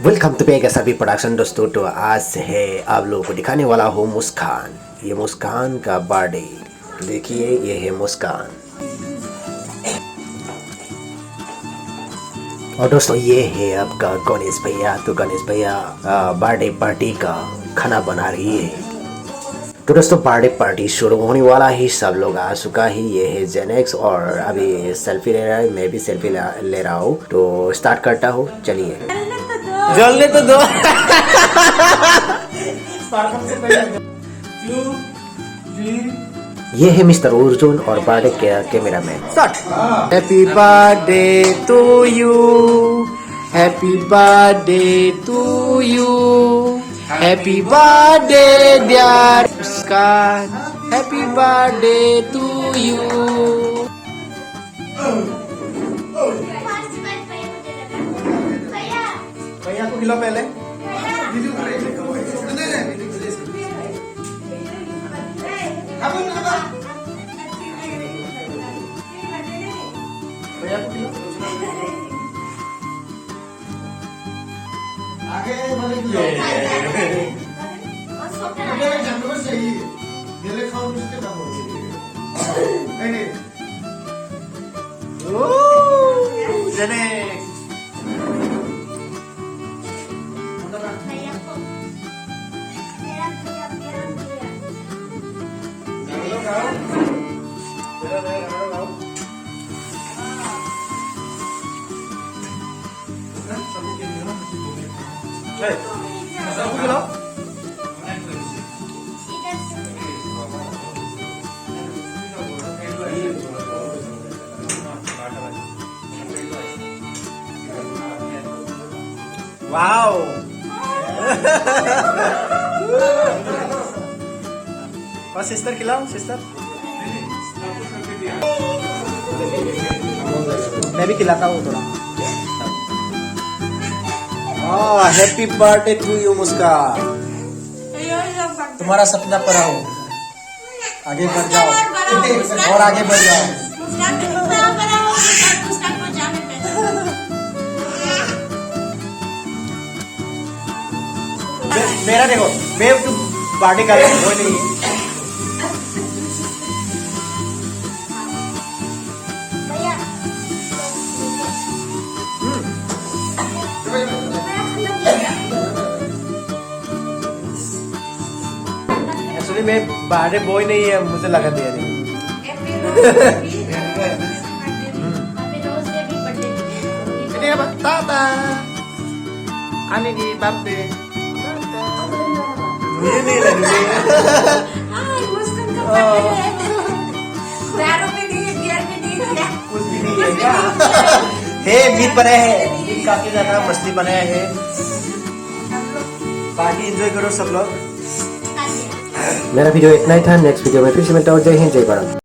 Welcome to बेगा सभी production दोस्तों। तो आज से है आप लोगों को दिखाने वाला हूँ मुस्कान। ये मुस्कान का बर्थडे, देखिए ये है मुस्कान। और दोस्तों ये है आपका गणेश भैया। तो गणेश भैया बर्थडे पार्टी का खाना बना रही है। तो दोस्तों बर्थडे पार्टी शुरू होने वाला ही, सब लोग आ चुका ही। ये है जेनेक्स और अभी सेल्फी ले रहा है, मैं भी सेल्फी ले रहा हूँ। तो स्टार्ट करता हूँ, चलिए। जलने तो दो। ये है मिस्टर अर्जुन और बर्थडे के cameraman. Happy birthday to you, happy birthday to you, happy birthday dear Muskan, happy birthday to you. भैया को खिलाओ पहले। आगे वाओ। और सिस्टर खिलाओ, सिस्टर। मैं भी खिलाता हूँ थोड़ा। हैप्पी बर्थडे टू यू मुस्कान, तुम्हारा सपना पूरा हो। आगे बढ़ जाओ और आगे बढ़ जाओ। मेरा देखो, मैं तो पार्टी कर रहा हूँ नहीं। एक्चुअली मैं बर्थडे बॉय नहीं है, मुझे लगा दिया नहीं। आने की बर्थडे मुझे नहीं लग रही कुछ भी नहीं है क्या? हे मीट बनाया है, मीट काफी ज्यादा मछली बनाया है। पार्टी एंजॉय करो सब लोग। मेरा वीडियो इतना ही था। नेक्स्ट वीडियो में फिर से मिलता हूँ। जय हिंद, जय भारत।